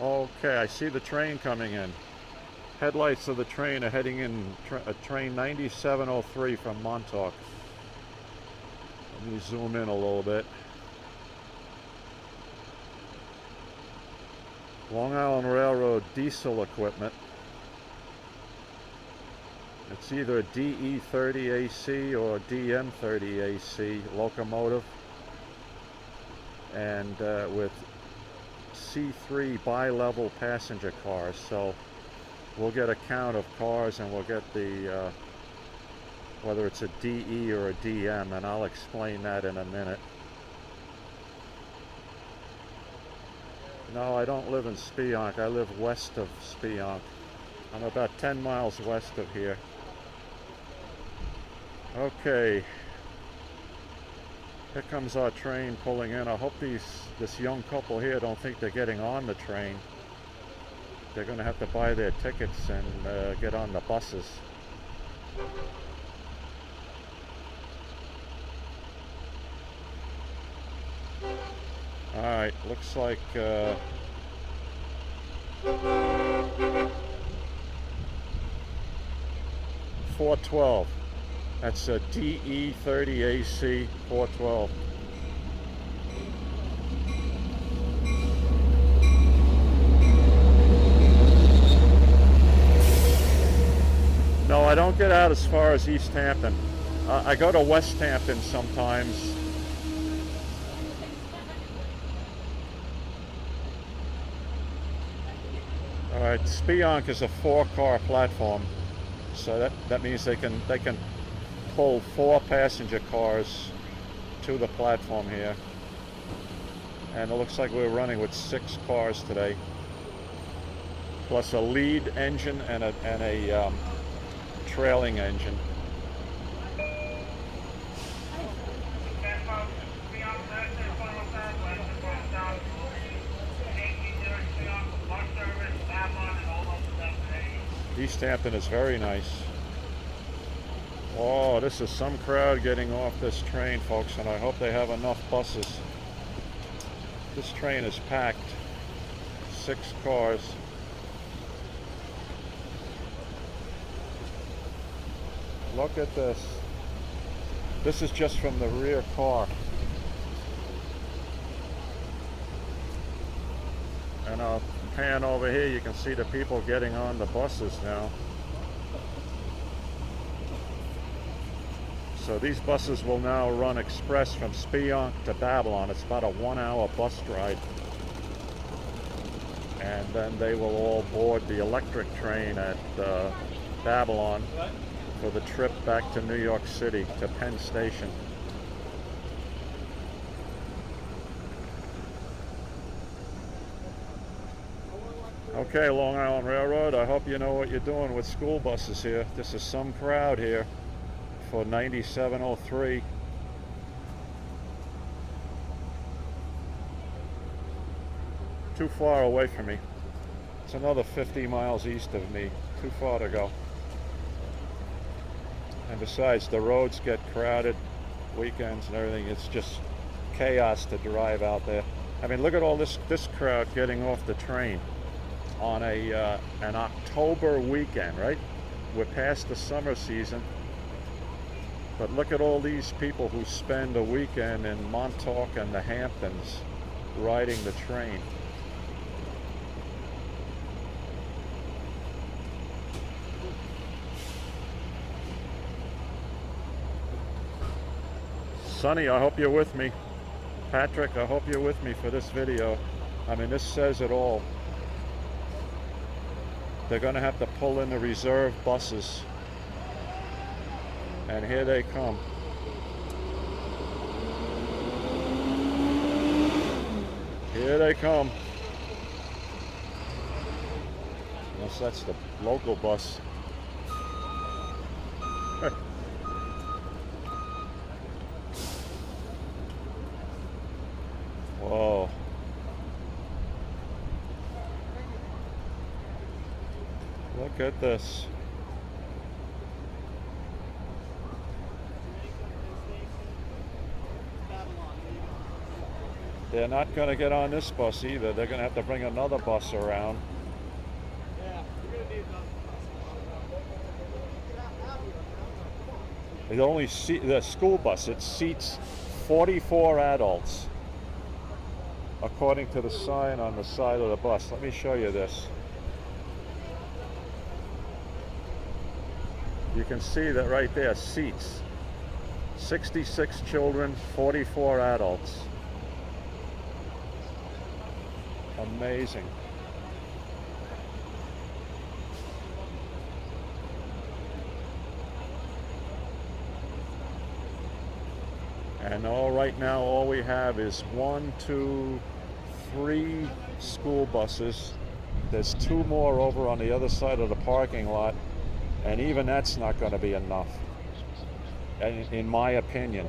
Okay, I see the train coming in. Headlights of the train are heading in, train 9703 from Montauk. Let me zoom in a little bit. Long Island Railroad diesel equipment. It's either DE30AC or DM30AC locomotive, and with C3 bilevel passenger cars. So we'll get a count of cars, and we'll get the whether it's a DE or a DM, and I'll explain that in a minute. No, I don't live in Speonk. I live west of Speonk. I'm about 10 miles west of here. Okay. Here comes our train pulling in. I hope this young couple here don't think they're getting on the train. They're going to have to buy their tickets and get on the buses. Alright, looks like 412. That's a DE30AC 412. No, I don't get out as far as East Hampton. I go to West Hampton sometimes. All right, Speonk is a 4-car platform, so that means they can pull 4 passenger cars to the platform here, and it looks like we're running with 6 cars today, plus a lead engine and a trailing engine. East Hampton is very nice. Oh, this is some crowd getting off this train, folks, and I hope they have enough buses. This train is packed. 6 cars. Look at this. This is just from the rear car. And I'll pan over here, you can see the people getting on the buses now. So these buses will now run express from Speonk to Babylon. It's about a 1-hour bus ride. And then they will all board the electric train at Babylon for the trip back to New York City, to Penn Station. Okay, Long Island Railroad, I hope you know what you're doing with school buses here. This is some crowd here for 9703. Too far away from me. It's another 50 miles east of me. Too far to go. And besides, the roads get crowded, weekends and everything. It's just chaos to drive out there. I mean, look at all this crowd getting off the train on an October weekend, right? We're past the summer season, but look at all these people who spend a weekend in Montauk and the Hamptons riding the train. Sonny, I hope you're with me. Patrick, I hope you're with me for this video. I mean, this says it all. They're going to have to pull in the reserve buses. And here they come. Here they come. Unless that's the local bus. Whoa. Look at this. They're not going to get on this bus either. They're going to have to bring another bus around. Yeah, you're gonna need another bus. It only the school bus. It seats 44 adults, according to the sign on the side of the bus. Let me show you this. You can see that right there, seats 66 children, 44 adults. Amazing. And right now, all we have is 1, 2, 3 school buses. There's 2 more over on the other side of the parking lot, and even that's not going to be enough, in my opinion.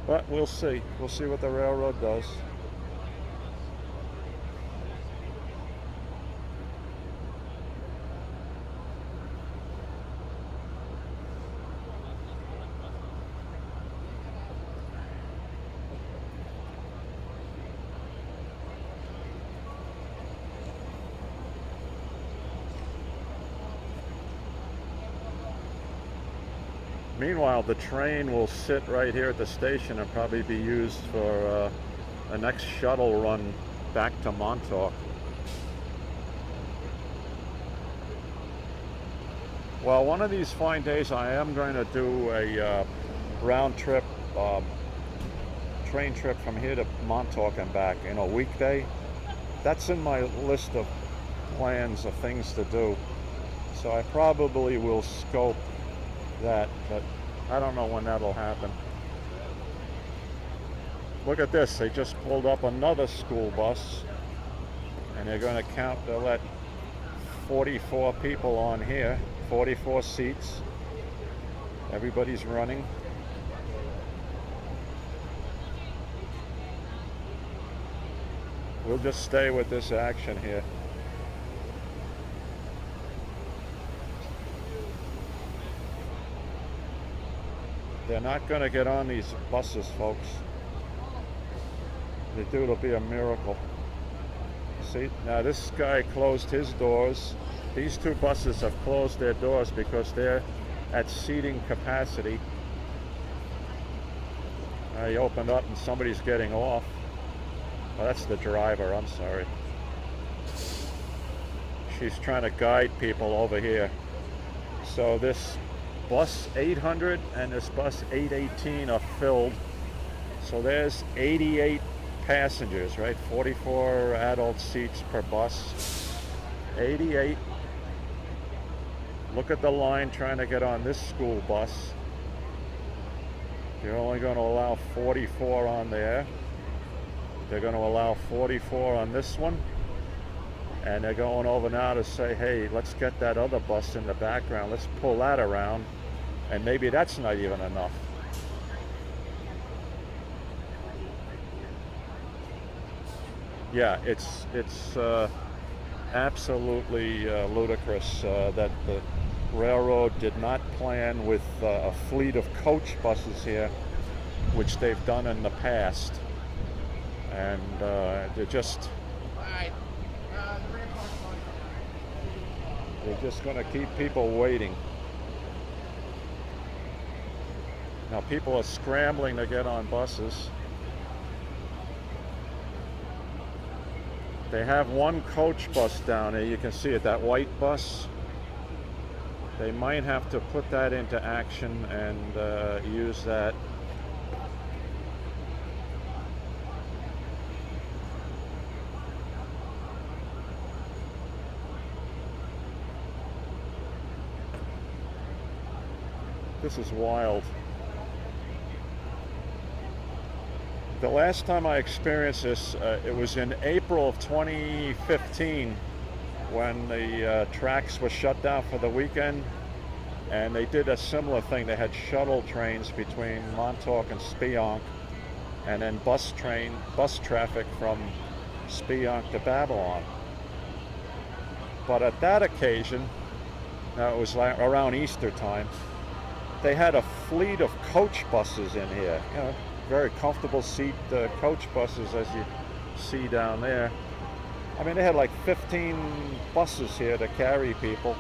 But we'll see. We'll see what the railroad does. Meanwhile, the train will sit right here at the station and probably be used for a next shuttle run back to Montauk. Well, one of these fine days I am going to do a round trip, train trip from here to Montauk and back in a weekday. That's in my list of plans of things to do. So I probably will scope that, but I don't know when that'll happen. Look at this, they just pulled up another school bus, and they're going to count, they'll let 44 people on here, 44 seats. Everybody's running. We'll just stay with this action here. They're not going to get on these buses, folks. If they do, it'll be a miracle. See, now this guy closed his doors. These 2 buses have closed their doors because they're at seating capacity. He opened up and somebody's getting off. Oh, that's the driver, I'm sorry. She's trying to guide people over here. So this bus 800 and this bus 818 are filled. So there's 88 passengers, right? 44 adult seats per bus. 88. Look at the line trying to get on this school bus. You're only going to allow 44 on there. They're going to allow 44 on this one. And they're going over now to say, hey, let's get that other bus in the background. Let's pull that around. And maybe that's not even enough. Yeah, it's absolutely ludicrous that the railroad did not plan with a fleet of coach buses here, which they've done in the past. And they're just going to keep people waiting. Now people are scrambling to get on buses. They have 1 coach bus down there. You can see it, that white bus. They might have to put that into action and use that. This is wild. The last time I experienced this, it was in April of 2015 when the tracks were shut down for the weekend, and they did a similar thing. They had shuttle trains between Montauk and Speonk, and then bus traffic from Speonk to Babylon. But at that occasion, now it was around Easter time, they had a fleet of coach buses in here. You know, very comfortable seat coach buses, as you see down there. I mean, they had like 15 buses here to carry people.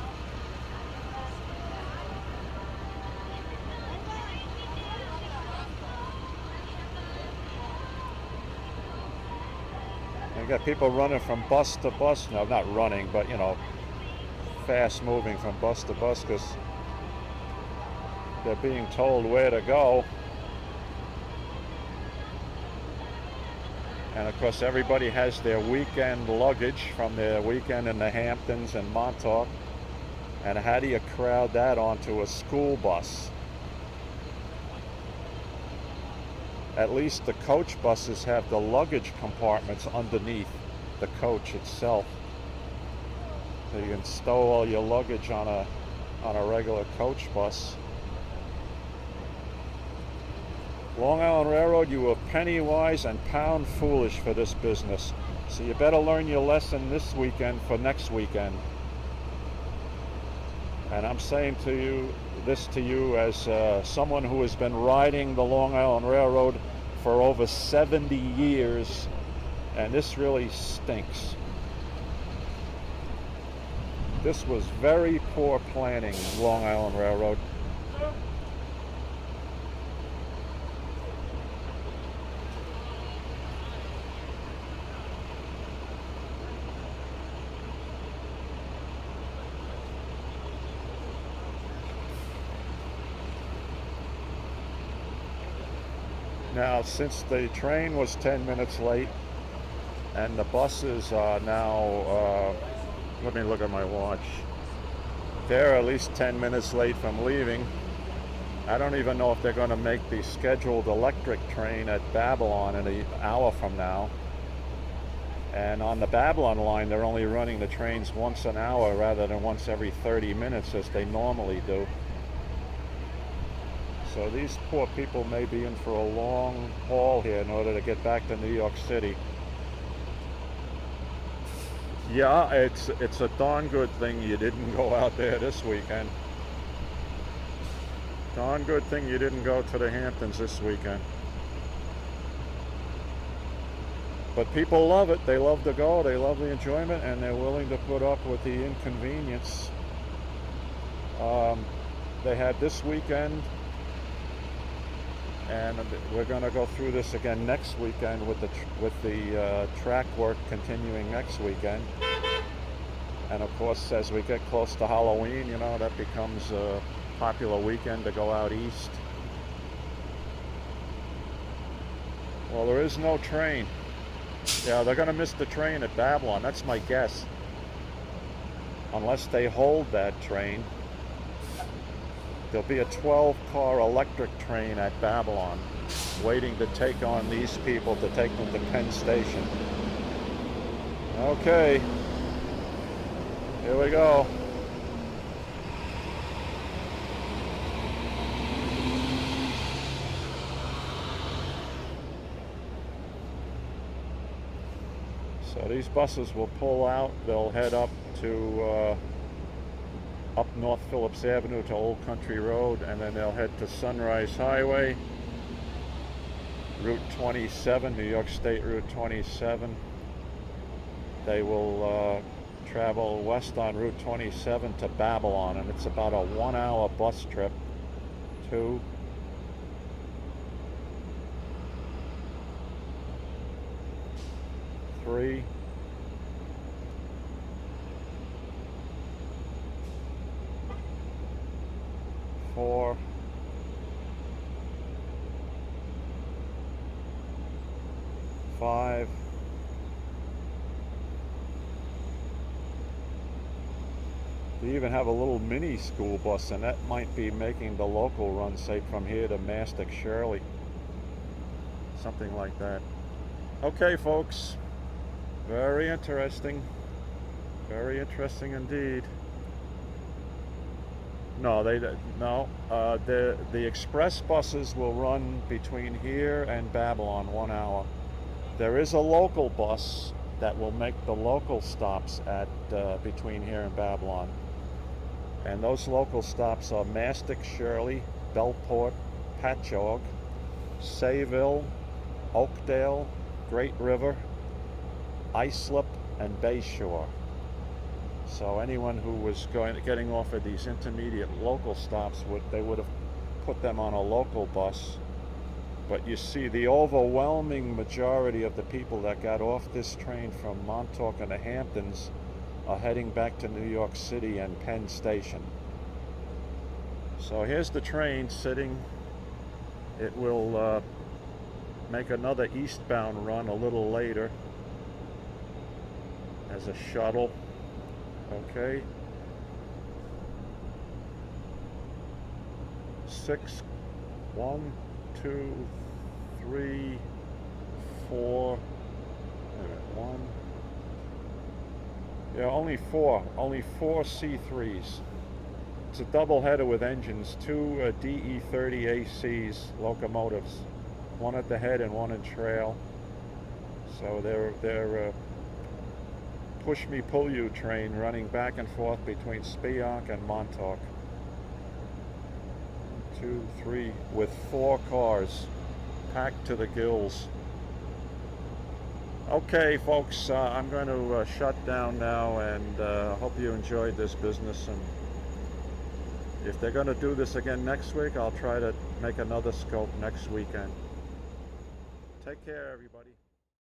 You got people running from bus to bus. No, not running, but you know, fast moving from bus to bus because they're being told where to go. And of course, everybody has their weekend luggage from their weekend in the Hamptons and Montauk. And how do you crowd that onto a school bus? At least the coach buses have the luggage compartments underneath the coach itself. So you can stow all your luggage on a regular coach bus. Long Island Railroad, you were penny wise and pound foolish for this business. So you better learn your lesson this weekend for next weekend. And I'm saying to you, this to you as someone who has been riding the Long Island Railroad for over 70 years, and this really stinks. This was very poor planning, Long Island Railroad. Now, since the train was 10 minutes late and the buses are now, let me look at my watch, they're at least 10 minutes late from leaving. I don't even know if they're going to make the scheduled electric train at Babylon in an hour from now. And on the Babylon line, they're only running the trains once an hour rather than once every 30 minutes as they normally do. So these poor people may be in for a long haul here in order to get back to New York City. Yeah, it's a darn good thing you didn't go out there this weekend. Darn good thing you didn't go to the Hamptons this weekend. But people love it. They love to go. They love the enjoyment, and they're willing to put up with the inconvenience. They had this weekend, and we're going to go through this again next weekend with the track work continuing next weekend. And of course, as we get close to Halloween, you know, that becomes a popular weekend to go out east. Well, there is no train. Yeah, they're going to miss the train at Babylon. That's my guess. Unless they hold that train. There'll be a 12-car electric train at Babylon waiting to take on these people to take them to Penn Station. Okay, here we go. So these buses will pull out, they'll head up to up North Phillips Avenue to Old Country Road, and then they'll head to Sunrise Highway, Route 27, New York State Route 27. They will travel west on Route 27 to Babylon, and it's about a 1-hour bus trip. 2, 3, 4, 5, 6. They even have a little mini school bus, and that might be making the local run, say, from here to Mastic Shirley. Something like that. Okay, folks. Very interesting. Very interesting indeed. No, the express buses will run between here and Babylon 1 hour. There is a local bus that will make the local stops at between here and Babylon. And those local stops are Mastic Shirley, Bellport, Patchogue, Sayville, Oakdale, Great River, Islip, and Bayshore. So anyone who was getting off at these intermediate local stops, they would have put them on a local bus. But you see, the overwhelming majority of the people that got off this train from Montauk and the Hamptons are heading back to New York City and Penn Station. So here's the train sitting. It will make another eastbound run a little later as a shuttle. Okay. 6, 1, 2, 3, 4. Wait a minute, 1. Yeah, only four C3s. It's a double header with engines, 2 DE30ACs locomotives, one at the head and one in trail. So they're push me pull you train running back and forth between Speonk and Montauk. 1, 2, 3, with 4 cars packed to the gills. Okay, folks, I'm going to shut down now, and hope you enjoyed this business. And if they're going to do this again next week, I'll try to make another scope next weekend. Take care, everybody.